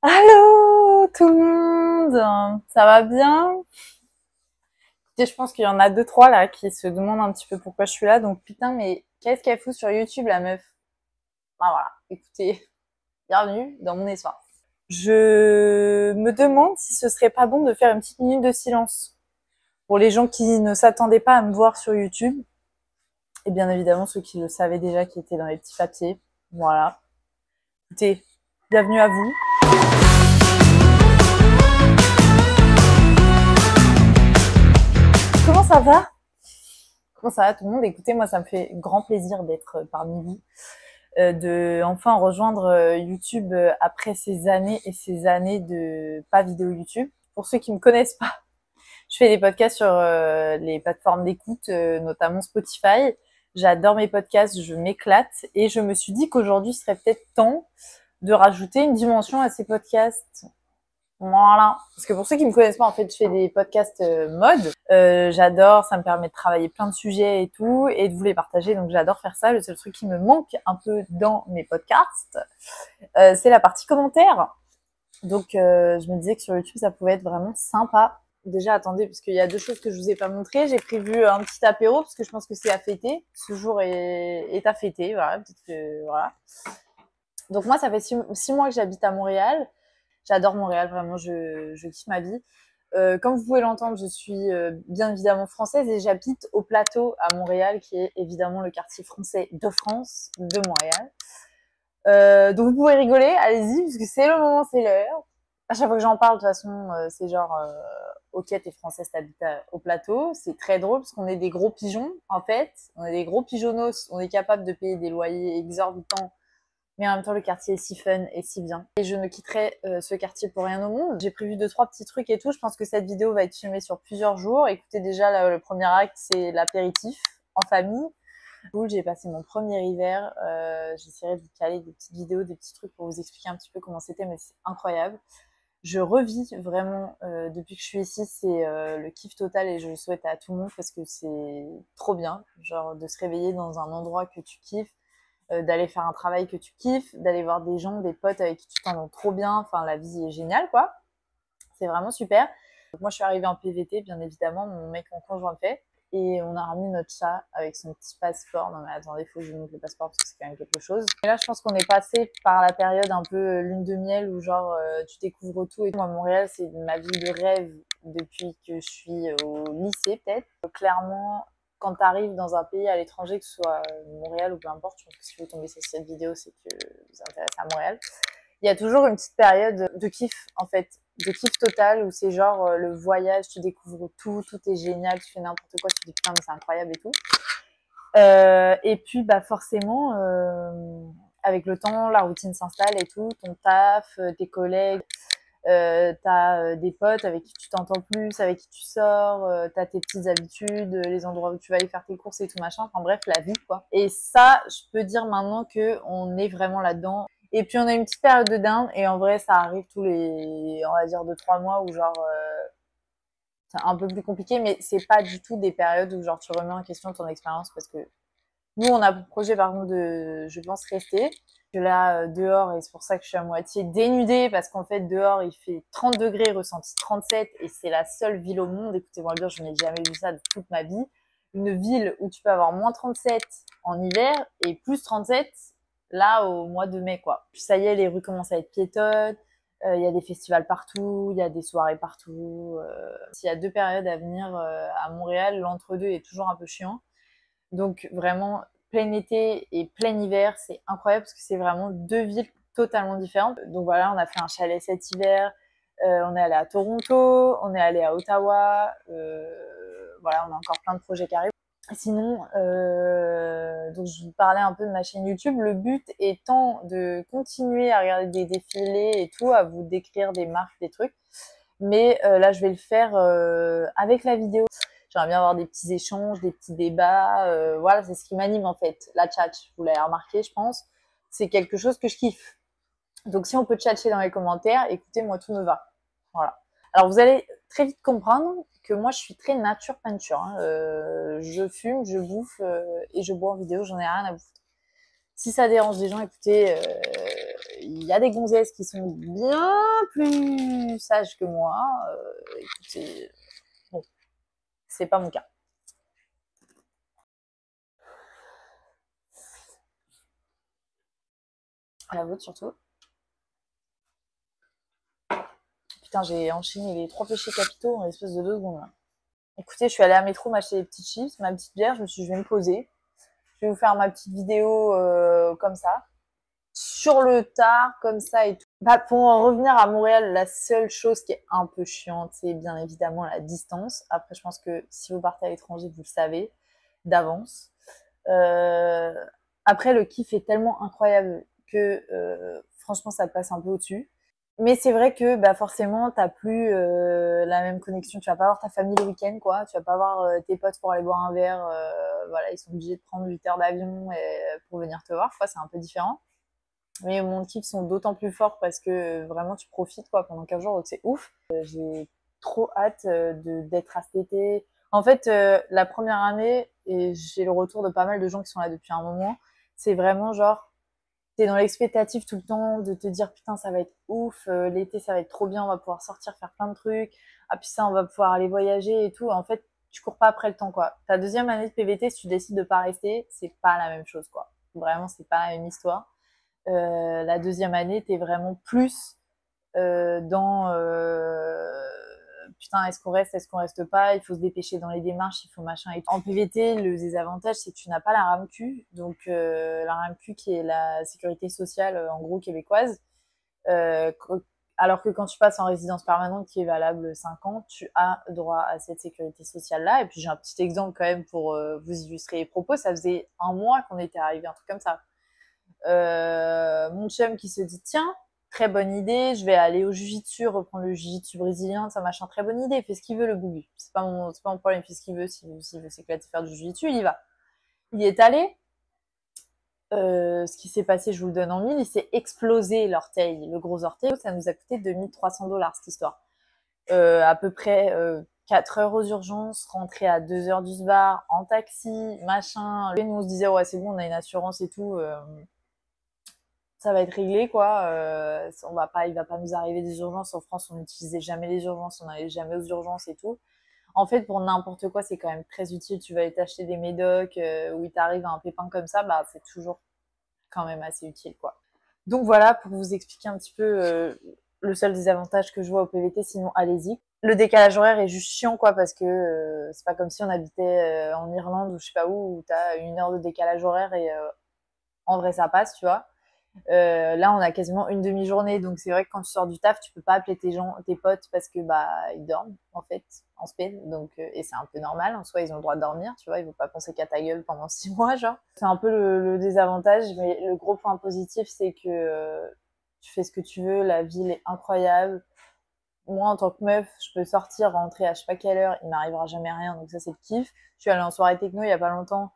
Allô tout le monde, ça va bien? Écoutez, je pense qu'il y en a deux, trois là qui se demandent un petit peu pourquoi je suis là, donc putain mais qu'est-ce qu'elle fout sur YouTube la meuf? Ah voilà, écoutez, bienvenue dans mon histoire. Je me demande si ce serait pas bon de faire une petite minute de silence pour les gens qui ne s'attendaient pas à me voir sur YouTube, et bien évidemment ceux qui le savaient déjà qui étaient dans les petits papiers. Voilà. Écoutez, bienvenue à vous. Comment ça va? Comment ça va tout le monde? Écoutez, moi ça me fait grand plaisir d'être parmi vous, de enfin rejoindre YouTube après ces années et ces années de pas vidéo YouTube. Pour ceux qui me connaissent pas, je fais des podcasts sur les plateformes d'écoute, notamment Spotify. J'adore mes podcasts, je m'éclate et je me suis dit qu'aujourd'hui serait peut-être temps de rajouter une dimension à ces podcasts. Voilà. Parce que pour ceux qui me connaissent pas, en fait, je fais des podcasts mode. J'adore, ça me permet de travailler plein de sujets et tout, et de vous les partager. Donc j'adore faire ça. Le seul truc qui me manque un peu dans mes podcasts, c'est la partie commentaires. Donc je me disais que sur YouTube, ça pouvait être vraiment sympa. Déjà, attendez, parce qu'il y a deux choses que je vous ai pas montrées. J'ai prévu un petit apéro, parce que je pense que c'est à fêter. Ce jour est à fêter, voilà. Peut-être que, voilà. Donc moi, ça fait 6 mois que j'habite à Montréal. J'adore Montréal, vraiment, je kiffe ma vie. Comme vous pouvez l'entendre, je suis bien évidemment française et j'habite au Plateau à Montréal, qui est évidemment le quartier français de France, de Montréal. Donc vous pouvez rigoler, allez-y, parce que c'est le moment, c'est l'heure. À chaque fois que j'en parle, de toute façon, c'est genre, ok, t'es française, t'habites au Plateau. C'est très drôle parce qu'on est des gros pigeons, en fait. On est des gros pigeonnos, on est capable de payer des loyers exorbitants, mais en même temps le quartier est si fun et si bien. Et je ne quitterai ce quartier pour rien au monde. J'ai prévu 2-3 petits trucs et tout. Je pense que cette vidéo va être filmée sur plusieurs jours. Écoutez, déjà le premier acte, c'est l'apéritif en famille. J'ai passé mon premier hiver. J'essaierai de vous caler des petites vidéos, des petits trucs pour vous expliquer un petit peu comment c'était, mais c'est incroyable. Je revis vraiment depuis que je suis ici, c'est le kiff total et je le souhaite à tout le monde parce que c'est trop bien, genre de se réveiller dans un endroit que tu kiffes, d'aller faire un travail que tu kiffes, d'aller voir des gens, des potes avec qui tu t'entends trop bien. Enfin, la vie est géniale, quoi. C'est vraiment super. Donc, moi, je suis arrivée en PVT, bien évidemment. Mon mec, mon conjoint fait. Et on a ramené notre chat avec son petit passeport. Non, mais attendez, faut que je vous montre le passeport parce que c'est quand même quelque chose. Et là, je pense qu'on est passé par la période un peu lune de miel où genre, tu découvres tout. Et moi, Montréal, c'est ma ville de rêve depuis que je suis au lycée, peut-être. Clairement, quand tu arrives dans un pays à l'étranger, que ce soit Montréal ou peu importe, je pense que si vous tombez sur cette vidéo, c'est que vous vous intéressez à Montréal. Il y a toujours une petite période de kiff, en fait, de kiff total, où c'est genre le voyage, tu découvres tout, tout est génial, tu fais n'importe quoi, tu te dis putain mais c'est incroyable et tout. Et puis bah forcément, avec le temps, la routine s'installe et tout, ton taf, tes collègues, t'as des potes avec qui tu t'entends plus, avec qui tu sors, t'as tes petites habitudes, les endroits où tu vas aller faire tes courses et tout machin, enfin bref, la vie quoi. Et ça, je peux dire maintenant que on est vraiment là-dedans. Et puis on a une petite période de down et en vrai ça arrive tous les, on va dire 2-3 mois où genre c'est un peu plus compliqué, mais c'est pas du tout des périodes où genre tu remets en question ton expérience parce que nous on a pour projet par contre de, je pense, rester. Que là dehors, et c'est pour ça que je suis à moitié dénudée parce qu'en fait dehors il fait 30 degrés, ressenti 37 et c'est la seule ville au monde, écoutez-moi bien, je n'ai jamais vu ça de toute ma vie, une ville où tu peux avoir moins 37 en hiver et plus 37 là au mois de mai quoi. Puis ça y est, les rues commencent à être piétonnes, il y a des festivals partout, il y a des soirées partout. S'il y a deux périodes à venir à Montréal, l'entre-deux est toujours un peu chiant. Donc vraiment, plein été et plein hiver, c'est incroyable parce que c'est vraiment deux villes totalement différentes. Donc voilà, on a fait un chalet cet hiver, on est allé à Toronto, on est allé à Ottawa, voilà, on a encore plein de projets qui arrivent. Sinon, donc je vous parlais un peu de ma chaîne YouTube. Le but étant de continuer à regarder des défilés et tout, à vous décrire des marques, des trucs. Mais là, je vais le faire avec la vidéo. J'aimerais bien avoir des petits échanges, des petits débats. Voilà, c'est ce qui m'anime en fait. La chat, vous l'avez remarqué, je pense. C'est quelque chose que je kiffe. Donc si on peut tchatcher dans les commentaires, écoutez, moi tout me va. Voilà. Alors vous allez très vite comprendre que moi je suis très nature peinture. Hein. Je fume, je bouffe et je bois en vidéo, j'en ai rien à bouffer. Si ça dérange les gens, écoutez, il y a des gonzesses qui sont bien plus sages que moi. Écoutez, bon, c'est pas mon cas. À la vôtre surtout. Putain, j'ai enchaîné les 3 péchés capitaux en l'espace de 2 secondes là. Écoutez, je suis allée à métro m'acheter des petites chips, ma petite bière, je me suis dit je vais me poser. Je vais vous faire ma petite vidéo comme ça. Sur le tard, comme ça et tout. Bah, pour en revenir à Montréal, la seule chose qui est un peu chiante, c'est bien évidemment la distance. Après, je pense que si vous partez à l'étranger, vous le savez d'avance. Euh, Après, le kiff est tellement incroyable que franchement, ça te passe un peu au-dessus. Mais c'est vrai que bah forcément t'as plus la même connexion. Tu vas pas avoir ta famille le week-end, quoi. Tu vas pas avoir tes potes pour aller boire un verre. Voilà, ils sont obligés de prendre 8 heures d'avion pour venir te voir. Quoi, c'est un peu différent. Mais mon kiff sont d'autant plus forts parce que vraiment tu profites quoi pendant 15 jours, donc c'est ouf. J'ai trop hâte d'être à cet été. En fait, la première année, et j'ai le retour de pas mal de gens qui sont là depuis un moment, c'est vraiment genre t'es dans l'expectative tout le temps de te dire putain ça va être ouf, l'été ça va être trop bien, on va pouvoir sortir faire plein de trucs, ah puis ça on va pouvoir aller voyager et tout. En fait tu cours pas après le temps quoi. Ta deuxième année de PVT, si tu décides de pas rester, c'est pas la même chose quoi. Vraiment c'est pas la même histoire. La deuxième année t'es vraiment plus dans putain est-ce qu'on reste pas, il faut se dépêcher dans les démarches, il faut machin et tout. En PVT le désavantage c'est que tu n'as pas la RAMQ, donc la RAMQ qui est la sécurité sociale en gros québécoise, euh, alors que quand tu passes en résidence permanente qui est valable 5 ans, tu as droit à cette sécurité sociale là. Et puis j'ai un petit exemple quand même pour vous illustrer les propos, ça faisait un mois qu'on était arrivé, un truc comme ça. Mon chum qui se dit tiens, très bonne idée, je vais aller au jiu-jitsu, reprendre le jiu-jitsu brésilien, ça machin, très bonne idée, fait ce qu'il veut le boubou. C'est pas mon problème, fait ce qu'il veut, s'il veut s'éclater faire du jiu-jitsu, il y va. Il y est allé, ce qui s'est passé, je vous le donne en mille, il s'est explosé l'orteil, le gros orteil, ça nous a coûté 2 300 $ cette histoire. À peu près 4 heures aux urgences, rentrer à 2 heures du SBAR, en taxi, machin. Et nous on se disait ouais c'est bon, on a une assurance et tout, ça va être réglé quoi. Il va pas nous arriver des urgences. En France, on n'utilisait jamais les urgences, on n'allait jamais aux urgences et tout. En fait, pour n'importe quoi, c'est quand même très utile. Tu vas aller t'acheter des médocs où il t'arrive un pépin comme ça, bah c'est toujours quand même assez utile quoi. Donc voilà pour vous expliquer un petit peu le seul désavantage que je vois au PVT. Sinon, allez-y. Le décalage horaire est juste chiant quoi parce que c'est pas comme si on habitait en Irlande ou je sais pas où t'as 1 heure de décalage horaire et en vrai ça passe, tu vois. Là, on a quasiment une demi-journée, donc c'est vrai que quand tu sors du taf, tu peux pas appeler tes potes parce que bah ils dorment en fait en sped, donc et c'est un peu normal. En soi, ils ont le droit de dormir, tu vois, ils vont pas penser qu'à ta gueule pendant 6 mois, genre. C'est un peu le désavantage, mais le gros point positif, c'est que tu fais ce que tu veux, la ville est incroyable. Moi, en tant que meuf, je peux sortir, rentrer à je sais pas quelle heure, il m'arrivera jamais rien, donc ça c'est le kiff. Je suis allée en soirée techno il y a pas longtemps.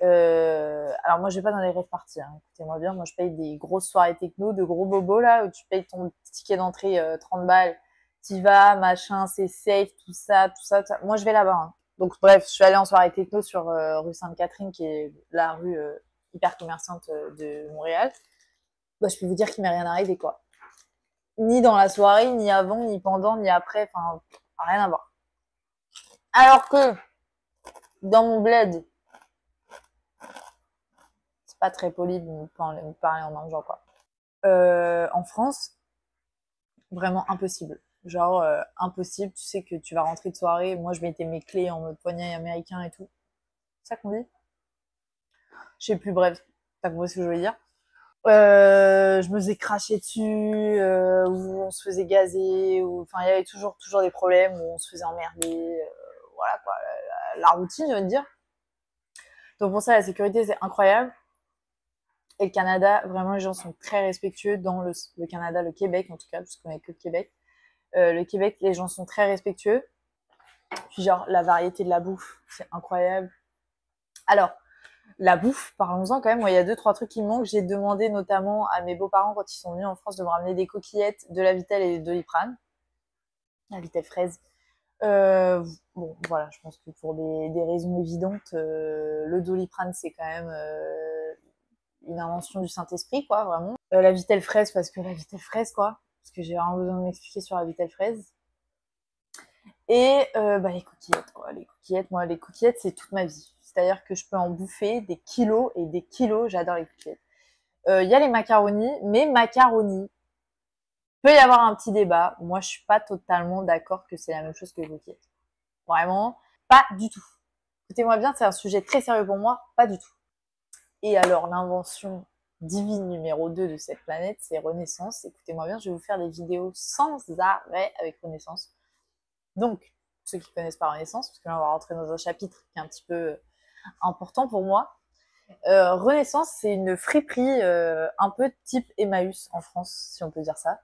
Alors moi je vais pas dans les rave parties, hein. Écoutez-moi bien, moi je paye des grosses soirées techno, de gros bobos là, où tu payes ton ticket d'entrée 30 balles, t'y vas, machin, c'est safe, tout ça, tout ça, tout ça. Moi je vais là-bas, hein. Donc bref, je suis allée en soirée techno sur rue Sainte-Catherine, qui est la rue hyper commerçante de Montréal. Bah je peux vous dire qu'il m'est rien arrivé quoi. Ni dans la soirée, ni avant, ni pendant, ni après, enfin rien à voir. Alors que dans mon bled, c'est pas très poli de me parler en mangeant quoi. En France, vraiment impossible. Genre, impossible. Tu sais que tu vas rentrer de soirée. Moi, je mettais mes clés en mode poignet américain et tout. C'est ça qu'on dit? Je sais plus, bref. T'as compris ce que je veux dire? Je me faisais cracher dessus, ou on se faisait gazer, ou enfin, il y avait toujours des problèmes, où on se faisait emmerder. Voilà quoi, la routine, je veux dire. Donc pour ça, la sécurité, c'est incroyable. Et le Canada, vraiment, les gens sont très respectueux dans le Canada, le Québec en tout cas, puisqu'on est que le Québec. Le Québec, les gens sont très respectueux. Puis genre, la variété de la bouffe, c'est incroyable. Alors, la bouffe, parlons-en quand même. Moi, il y a 2 3 trucs qui me manquent. J'ai demandé notamment à mes beaux-parents, quand ils sont venus en France, de me ramener des coquillettes, de la Vitelle et de Doliprane. La Vitelle fraise. Bon, voilà, je pense que pour des raisons évidentes, le Doliprane, c'est quand même une invention du Saint-Esprit, quoi, vraiment. La Vitelle fraise, parce que la Vitelle fraise, quoi. Parce que j'ai vraiment besoin de m'expliquer sur la Vitelle fraise. Et les coquillettes, quoi. Les coquillettes, moi, les coquillettes, c'est toute ma vie. C'est-à-dire que je peux en bouffer des kilos et des kilos. J'adore les coquillettes. Il y a les macaronis, mais macaronis, peut y avoir un petit débat. Moi, je suis pas totalement d'accord que c'est la même chose que les coquillettes. Vraiment, pas du tout. Écoutez-moi bien, c'est un sujet très sérieux pour moi, pas du tout. Et alors, l'invention divine numéro 2 de cette planète, c'est Renaissance. Écoutez-moi bien, je vais vous faire des vidéos sans arrêt avec Renaissance. Donc, ceux qui connaissent pas Renaissance, parce que là, on va rentrer dans un chapitre qui est un petit peu important pour moi. Renaissance, c'est une friperie un peu type Emmaüs en France, si on peut dire ça.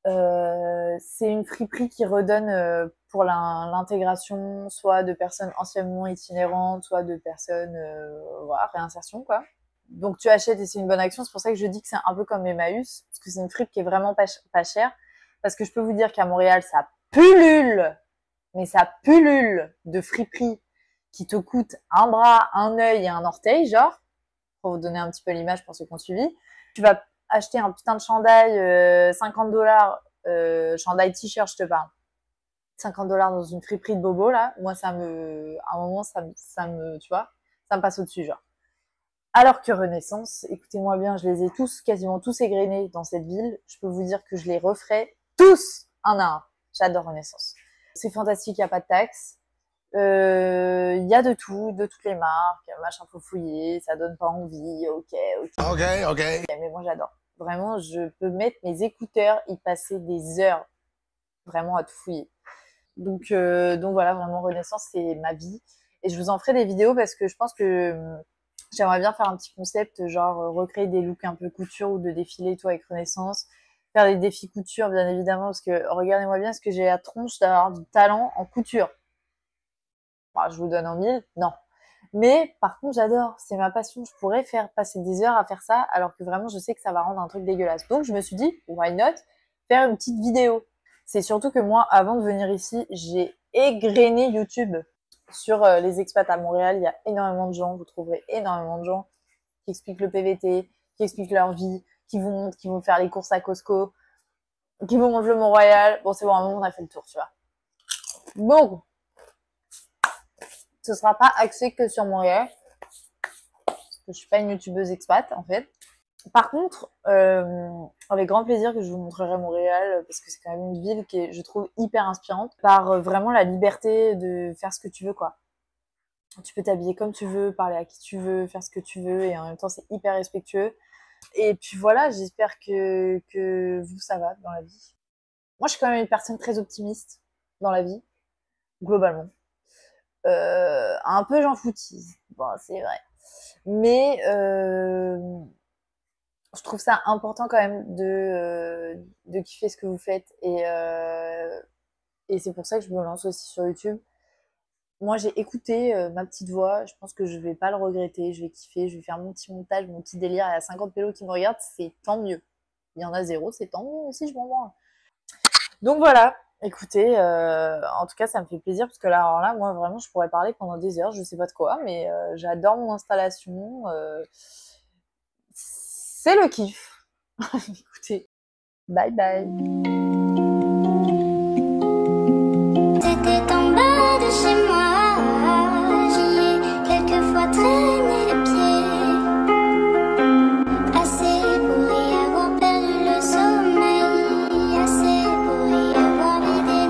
C'est une friperie qui redonne pour l'intégration soit de personnes anciennement itinérantes, soit de personnes voilà, réinsertion quoi. Donc tu achètes et c'est une bonne action, c'est pour ça que je dis que c'est un peu comme Emmaüs, parce que c'est une fripe qui est vraiment pas chère, parce que je peux vous dire qu'à Montréal ça pullule, mais ça pullule de friperies qui te coûtent un bras, un œil et un orteil, genre, pour vous donner un petit peu l'image pour ceux qui ont suivi. Tu vas acheter un putain de chandail, $50, chandail t-shirt, je te parle. $50 dans une friperie de bobo, là. Moi, à un moment, ça me, tu vois, ça me passe au-dessus, genre. Alors que Renaissance, écoutez-moi bien, je les ai tous, quasiment tous égrenés dans cette ville. Je peux vous dire que je les referai tous un à un. J'adore Renaissance. C'est fantastique, il n'y a pas de taxes. Il y a de tout, de toutes les marques, machin faut fouiller, ça donne pas envie, ok. Mais moi j'adore. Vraiment, je peux mettre mes écouteurs, y passer des heures, vraiment à tout fouiller. Donc voilà, vraiment Renaissance c'est ma vie. Et je vous en ferai des vidéos parce que je pense que j'aimerais bien faire un petit concept, genre recréer des looks un peu couture ou de défilé et tout avec Renaissance. Faire des défis couture bien évidemment parce que regardez-moi bien ce que j'ai la tronche d'avoir du talent en couture. Bon, je vous donne en mille, non. Mais par contre, j'adore, c'est ma passion. Je pourrais faire passer des heures à faire ça, alors que vraiment, je sais que ça va rendre un truc dégueulasse. Donc, je me suis dit, why not, faire une petite vidéo. C'est surtout que moi, avant de venir ici, j'ai égrené YouTube sur les expats à Montréal. Il y a énormément de gens, vous trouverez énormément de gens qui expliquent le PVT, qui expliquent leur vie, qui vous montrent, qui vont faire les courses à Costco, qui vous montrent le Mont-Royal. Bon, c'est bon, à un moment, on a fait le tour, tu vois. Bon, ce sera pas axé que sur Montréal, parce que je suis pas une youtubeuse expat en fait. Par contre, avec grand plaisir que je vous montrerai Montréal, parce que c'est quand même une ville qui est, je trouve, hyper inspirante, par vraiment la liberté de faire ce que tu veux, quoi. Tu peux t'habiller comme tu veux, parler à qui tu veux, faire ce que tu veux, et en même temps, c'est hyper respectueux. Et puis voilà, j'espère que vous, ça va dans la vie. Moi, je suis quand même une personne très optimiste dans la vie, globalement. Un peu j'en foutise, bon, c'est vrai. Mais je trouve ça important quand même de kiffer ce que vous faites. Et c'est pour ça que je me lance aussi sur YouTube. Moi, j'ai écouté ma petite voix. Je pense que je vais pas le regretter. Je vais kiffer. Je vais faire mon petit montage, mon petit délire. Il y a 50 pélos qui me regardent. C'est tant mieux. Il y en a 0. C'est tant mieux aussi. Je m'en branle. Donc voilà. Écoutez, en tout cas, ça me fait plaisir parce que là, alors là, moi, vraiment, je pourrais parler pendant des heures. Je sais pas de quoi, mais j'adore mon installation. C'est le kiff. Écoutez, bye bye. C'était en bas de chez moi, j'y ai quelquefois traîné les pieds, assez pour y avoir perdu le sommeil, assez pour y avoir vidé.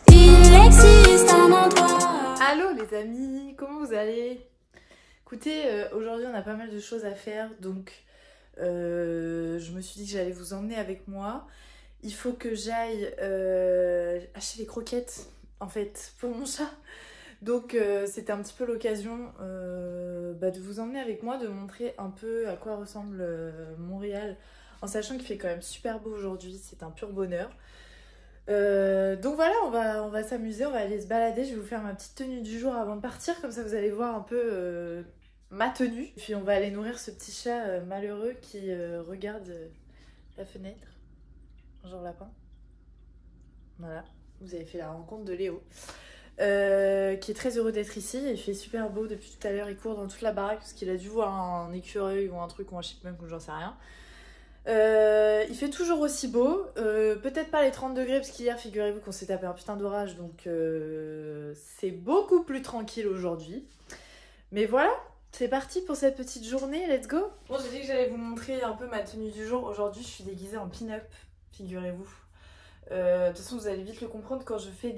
Il existe un endroit. Allô les amis, comment vous allez? Écoutez, aujourd'hui on a pas mal de choses à faire, donc je me suis dit que j'allais vous emmener avec moi. Il faut que j'aille acheter les croquettes, en fait, pour mon chat. Donc c'était un petit peu l'occasion de vous emmener avec moi, de montrer un peu à quoi ressemble Montréal, en sachant qu'il fait quand même super beau aujourd'hui, c'est un pur bonheur. Donc voilà, on va s'amuser, on va aller se balader. Je vais vous faire ma petite tenue du jour avant de partir, comme ça vous allez voir un peu ma tenue. Puis on va aller nourrir ce petit chat malheureux qui regarde la fenêtre. Bonjour lapin. Voilà, vous avez fait la rencontre de Léo. qui est très heureux d'être ici. Il fait super beau depuis tout à l'heure, il court dans toute la baraque parce qu'il a dû voir un écureuil ou un truc ou un chipmunk ou j'en sais rien. Il fait toujours aussi beau, peut-être pas les 30 degrés parce qu'hier figurez-vous qu'on s'est tapé un putain d'orage, donc c'est beaucoup plus tranquille aujourd'hui. Mais voilà, c'est parti pour cette petite journée, let's go. Bon, j'ai dit que j'allais vous montrer un peu ma tenue du jour. Aujourd'hui je suis déguisée en pin-up, figurez-vous. De toute façon vous allez vite le comprendre quand je fais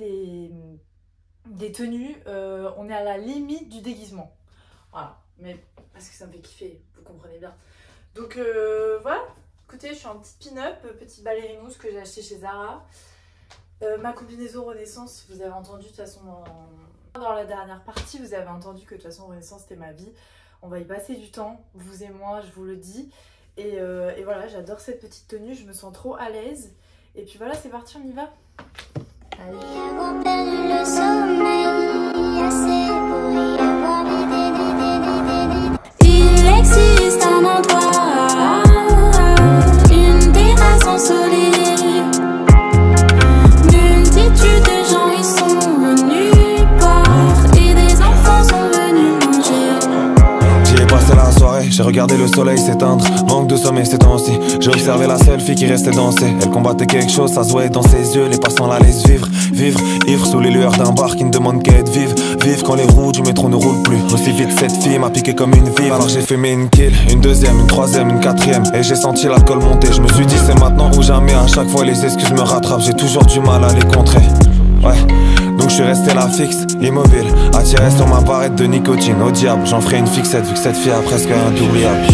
des tenues, on est à la limite du déguisement. Voilà, mais parce que ça me fait kiffer, vous comprenez bien. Donc voilà. Écoutez, je suis en petite pin-up, petite balérinos que j'ai acheté chez Zara. Ma combinaison Renaissance, vous avez entendu de toute façon dans la dernière partie, vous avez entendu que de toute façon Renaissance c'était ma vie. On va y passer du temps, vous et moi, je vous le dis. Et voilà, j'adore cette petite tenue, je me sens trop à l'aise. Et puis voilà, c'est parti, on y va. Allez. Avoir perdu le sommeil, assez pour y avoir vidé. Il existe un endroit, une terrasse ensoleillée. Multitude de gens y sont venus boire et des enfants sont venus manger. J'y ai passé la soirée, j'ai regardé le soleil s'éteindre. Manque de sommeil ces temps-ci. J'ai observé la seule fille qui restait danser. Elle combattait quelque chose, ça se voyait dans ses yeux. Les passants la laissent vivre, vivre, ivre sous les lueurs d'un bar qui ne demande qu'à être vive. Vive quand les roues du métro ne roulent plus. Aussi vite cette fille m'a piqué comme une vive. Alors j'ai fumé une kill, une deuxième, une troisième, une quatrième. Et j'ai senti l'alcool monter. Je me suis dit c'est maintenant ou jamais. À chaque fois les excuses me rattrapent. J'ai toujours du mal à les contrer. Ouais. Donc je suis resté là fixe, immobile, attiré sur ma barrette de nicotine. Au diable, j'en ferai une fixette vu que cette fille a presque un doubliable.